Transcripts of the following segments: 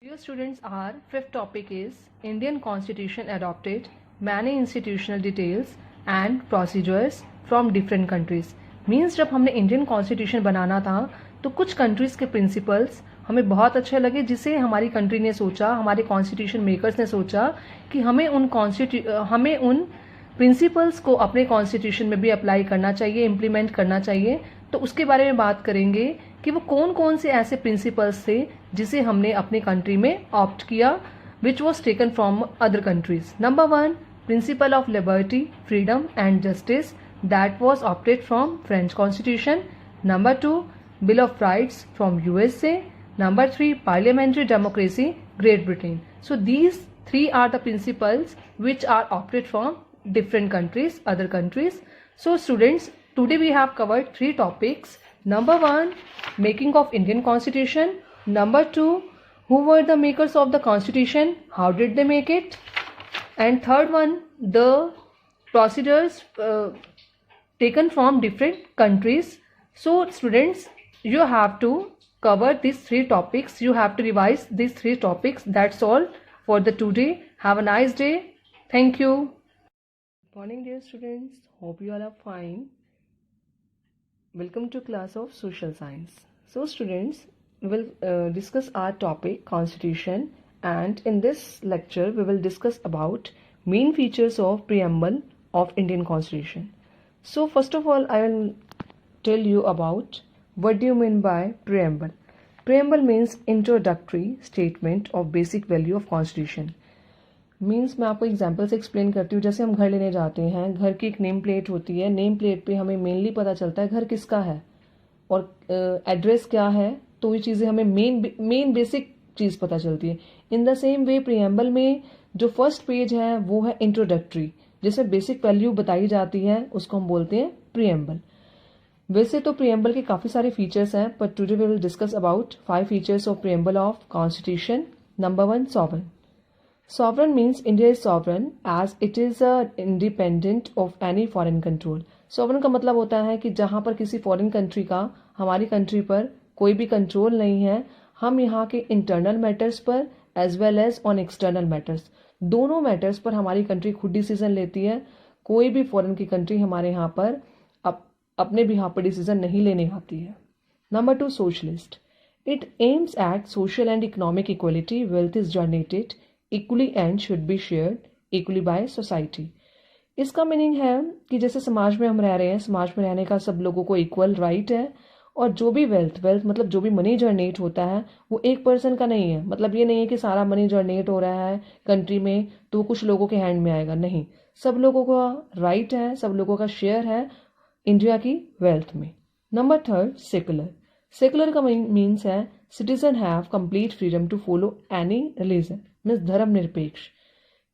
Dear students, our fifth topic is Indian Constitution adopted many institutional details and procedures from different countries. Means जब हमने Indian constitution बनाना था तो कुछ countries के principles हमें बहुत अच्छे लगे, जिसे हमारी कंट्री ने सोचा, हमारे कॉन्स्टिट्यूशन मेकर्स ने सोचा कि हमें उन प्रिंसिपल्स को अपने कॉन्स्टिट्यूशन में भी अप्लाई करना चाहिए, इम्प्लीमेंट करना चाहिए। तो उसके बारे में बात करेंगे कि वो कौन कौन से ऐसे प्रिंसिपल्स थे जिसे हमने अपने कंट्री में ऑप्ट किया, which was taken from other countries. Number 1, principle of liberty, freedom and justice, that was opted from French constitution. Number 2, bill of rights from USA. Number 3, parliamentary democracy, great Britain. So these 3 are the principles which are opted from different countries, other countries. So students, today we have covered 3 topics. Number 1, making of Indian Constitution. Number 2, who were the makers of the Constitution, how did they make it? And third one, the procedures taken from different countries. So students, you have to cover these 3 topics. You have to revise these 3 topics. That's all for the today. Have a nice day. Thank you. Good morning, dear students. Hope you all are fine. Welcome to class of social science. So students, we will discuss our topic Constitution, and in this lecture we will discuss about main features of preamble of Indian Constitution. So first of all, I will tell you about what do you mean by preamble. Preamble means introductory statement of basic value of Constitution. Means मैं आपको example से explain करती हूँ। जैसे हम घर लेने जाते हैं, घर की एक नेम प्लेट होती है, नेम प्लेट पे हमें मेनली पता चलता है घर किसका है और एड्रेस क्या है, तो ये चीज़ें हमें मेन बेसिक चीज़ पता चलती है। In the same way preamble में जो फर्स्ट पेज है वो है इंट्रोडक्टरी, जिसमें बेसिक वैल्यू बताई जाती है, उसको हम बोलते हैं प्रीएम्बल। वैसे तो प्रीएम्बल के काफ़ी सारे फीचर्स हैं, but today we will discuss about 5 features of preamble of constitution. Number 1, sovereign. Sovereign means India is sovereign as it is independent of any foreign control. Sovereign का मतलब होता है कि जहाँ पर किसी फॉरेन कंट्री का हमारी कंट्री पर कोई भी कंट्रोल नहीं है। हम यहाँ के इंटरनल मैटर्स पर as well as on external matters, दोनों मैटर्स पर हमारी कंट्री खुद डिसीजन लेती है। कोई भी फॉरेन की कंट्री हमारे यहाँ पर अपने भी यहाँ पर डिसीजन नहीं लेने आती है। Number 2, socialist. It aims at social and economic equality. Wealth is generated equally and should be shared equally by society. इसका मीनिंग है कि जैसे समाज में हम रह रहे हैं, समाज में रहने का सब लोगों को इक्वल राइट है, और जो भी वेल्थ मतलब जो भी मनी जनरेट होता है वो एक पर्सन का नहीं है। मतलब ये नहीं है कि सारा मनी जनरेट हो रहा है कंट्री में तो कुछ लोगों के हैंड में आएगा, नहीं, सब लोगों का राइट है, सब लोगों का शेयर है इंडिया की वेल्थ में। Number 3, secular. सेकुलर का मीन्स है citizen have complete freedom to follow any religion, means धर्म निरपेक्ष,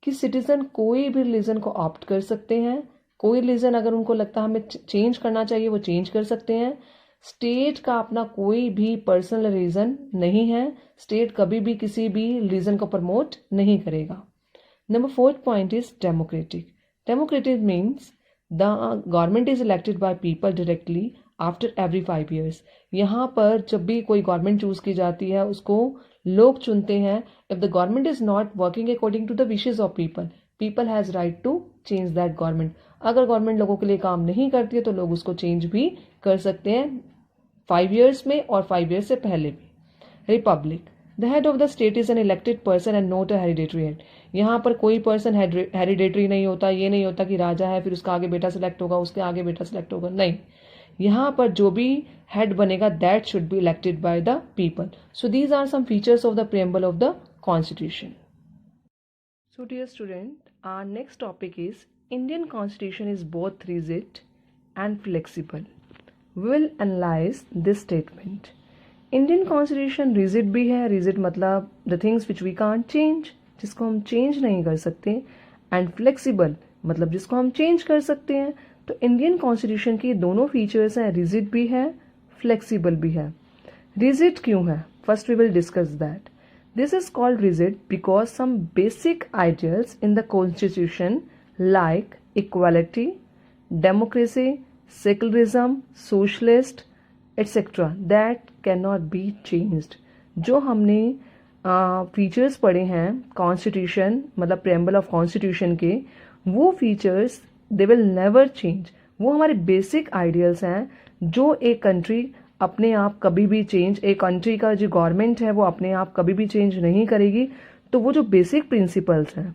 कि सिटीजन कोई भी रिलीजन को ऑप्ट कर सकते हैं। कोई रिलीजन अगर उनको लगता है हमें चेंज करना चाहिए वो चेंज कर सकते हैं। स्टेट का अपना कोई भी पर्सनल रीजन नहीं है, स्टेट कभी भी किसी भी रिलीजन को प्रमोट नहीं करेगा। Number 4 point is democratic. Democratic means the government is elected by people directly after every 5 years. यहाँ पर जब भी कोई गवर्नमेंट चूज की जाती है उसको लोग चुनते हैं। If the government is not working according to the wishes of people, people has right to change that government. अगर गवर्नमेंट लोगों के लिए काम नहीं करती है तो लोग उसको चेंज भी कर सकते हैं 5 years में और 5 years से पहले भी. Republic. The head of the state is an elected person and not a hereditary head. यहाँ पर कोई पर्सन हेरिडेटरी नहीं होता, ये नहीं होता कि राजा है फिर उसका आगे बेटा सेलेक्ट होगा, उसके आगे बेटा सेलेक्ट होगा, नहीं, यहाँ पर जो भी हेड बनेगा that should be elected by the people. So these are some features of the preamble of the constitution. So dear student, our next topic is Indian constitution is both rigid and flexible. We will analyse this statement. Indian constitution rigid भी है, rigid मतलब the things which we can't change, जिसको हम change नहीं कर सकते, and flexible मतलब जिसको हम चेंज कर सकते हैं. तो इंडियन कॉन्स्टिट्यूशन की दोनों फीचर्स हैं, रिजिड भी है, फ्लेक्सिबल भी है. रिजिड क्यों है? First we will discuss that. This is called rigid because some basic ideals in the constitution like equality, democracy, secularism, socialist etc. that cannot be changed. जो हमने फीचर्स पढ़े हैं कॉन्स्टिट्यूशन मतलब प्रेम्बल ऑफ कॉन्स्टिट्यूशन के, वो features they will never change. वो हमारे basic ideals हैं जो एक कंट्री अपने आप कभी भी चेंज, एक कंट्री का जो गवर्नमेंट है वो अपने आप कभी भी चेंज नहीं करेगी। तो वो जो बेसिक प्रिंसिपल्स हैं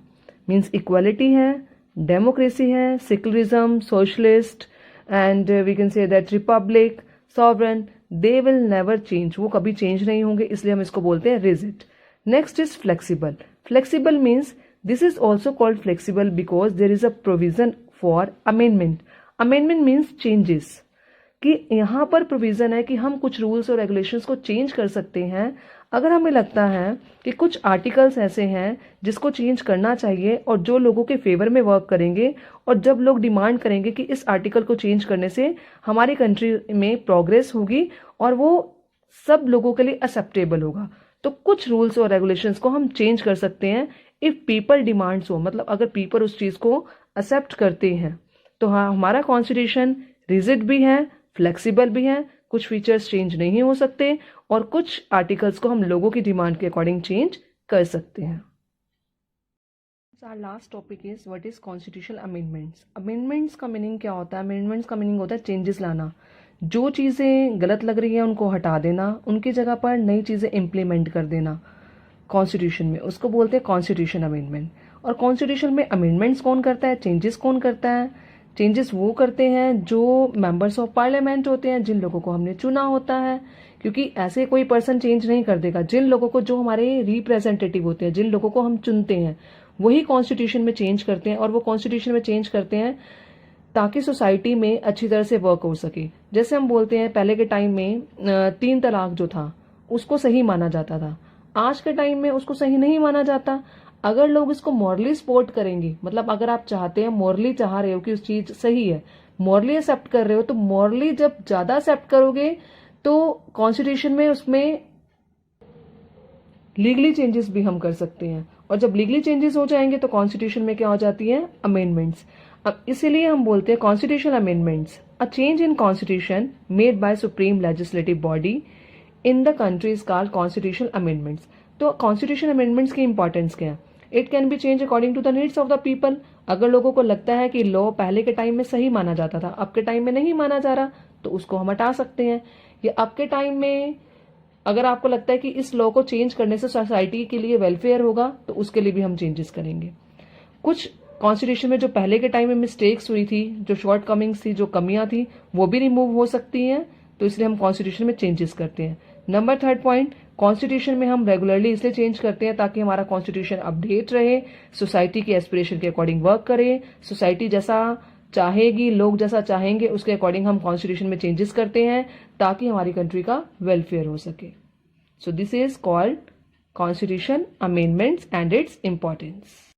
मीन्स इक्वालिटी है, डेमोक्रेसी है, secularism, socialist and we can say that republic, sovereign, they will never change, वो कभी चेंज नहीं होंगे, इसलिए हम इसको बोलते हैं rigid. Next is flexible. Flexible means this is also called flexible because there is a provision for amendment. Amendment means changes, कि यहाँ पर प्रोविजन है कि हम कुछ रूल्स और रेगुलेशंस को चेंज कर सकते हैं अगर हमें लगता है कि कुछ आर्टिकल्स ऐसे हैं जिसको चेंज करना चाहिए और जो लोगों के फेवर में वर्क करेंगे, और जब लोग डिमांड करेंगे कि इस आर्टिकल को चेंज करने से हमारी कंट्री में प्रोग्रेस होगी और वो सब लोगों के लिए एक्सेप्टेबल होगा, तो कुछ रूल्स और रेगुलेशंस को हम चेंज कर सकते हैं इफ पीपल डिमांड्स हो, मतलब अगर पीपल उस चीज को एक्सेप्ट करते हैं। तो हाँ, हमारा कॉन्स्टिट्यूशन रिजिड भी है, फ्लेक्सिबल भी है, कुछ फीचर्स चेंज नहीं हो सकते और कुछ आर्टिकल्स को हम लोगों की डिमांड के अकॉर्डिंग चेंज कर सकते हैं। Our last topic is what is constitutional amendments. Amendments का मीनिंग क्या होता है? Amendments का मीनिंग होता है चेंजेस लाना, जो चीज़ें गलत लग रही है उनको हटा देना, उनकी जगह पर नई चीज़ें इम्प्लीमेंट कर देना कॉन्स्टिट्यूशन में, उसको बोलते हैं कॉन्स्टिट्यूशन अमेंडमेंट। और कॉन्स्टिट्यूशन में अमेंडमेंट्स कौन करता है, चेंजेस कौन करता है? चेंजेस वो करते हैं जो मेंबर्स ऑफ पार्लियामेंट होते हैं, जिन लोगों को हमने चुना होता है, क्योंकि ऐसे कोई पर्सन चेंज नहीं कर देगा। जिन लोगों को, जो हमारे रिप्रेजेंटेटिव होते हैं, जिन लोगों को हम चुनते हैं, वही कॉन्स्टिट्यूशन में चेंज करते हैं। और वो कॉन्स्टिट्यूशन में चेंज करते हैं ताकि सोसाइटी में अच्छी तरह से वर्क हो सके। जैसे हम बोलते हैं पहले के टाइम में 3 तलाक जो था उसको सही माना जाता था, आज के टाइम में उसको सही नहीं माना जाता। अगर लोग इसको मॉरली सपोर्ट करेंगे, मतलब अगर आप चाहते हैं, मॉरली चाह रहे हो कि उस चीज सही है, मॉरली एक्सेप्ट कर रहे हो, तो मॉरली जब ज्यादा एक्सेप्ट करोगे तो कॉन्स्टिट्यूशन में उसमें लीगली चेंजेस भी हम कर सकते हैं। और जब लीगली चेंजेस हो जाएंगे तो कॉन्स्टिट्यूशन में क्या हो जाती है, अमेंडमेंट्स। अब इसीलिए हम बोलते हैं constitution amendments, a change in constitution made by supreme legislative body in the country is called constitutional amendments. तो कॉन्स्टिट्यूशन अमेंडमेंट्स की इंपॉर्टेंस क्या है? It can be change according to the needs of the people. अगर लोगों को लगता है कि लॉ पहले के टाइम में सही माना जाता था, अब के टाइम में नहीं माना जा रहा, तो उसको हम हटा सकते हैं। या अब के टाइम में अगर आपको लगता है कि इस लॉ को चेंज करने से सोसाइटी के लिए वेलफेयर होगा, तो उसके लिए भी हम चेंजेस करेंगे। कुछ कॉन्स्टिट्यूशन में जो पहले के टाइम में मिस्टेक्स हुई थी, जो शॉर्ट कमिंग्स थी, जो कमियां थी, वो भी रिमूव हो सकती हैं, तो इसलिए हम कॉन्स्टिट्यूशन में चेंजेस करते हैं। नंबर 3 पॉइंट, कॉन्स्टिट्यूशन में हम रेगुलरली इसलिए चेंज करते हैं ताकि हमारा कॉन्स्टिट्यूशन अपडेट रहे, सोसाइटी की एस्पिरेशन के अकॉर्डिंग वर्क करे, सोसाइटी जैसा चाहेगी, लोग जैसा चाहेंगे, उसके अकॉर्डिंग हम कॉन्स्टिट्यूशन में चेंजेस करते हैं ताकि हमारी कंट्री का वेलफेयर हो सके। So this is called constitution amendments and its importance.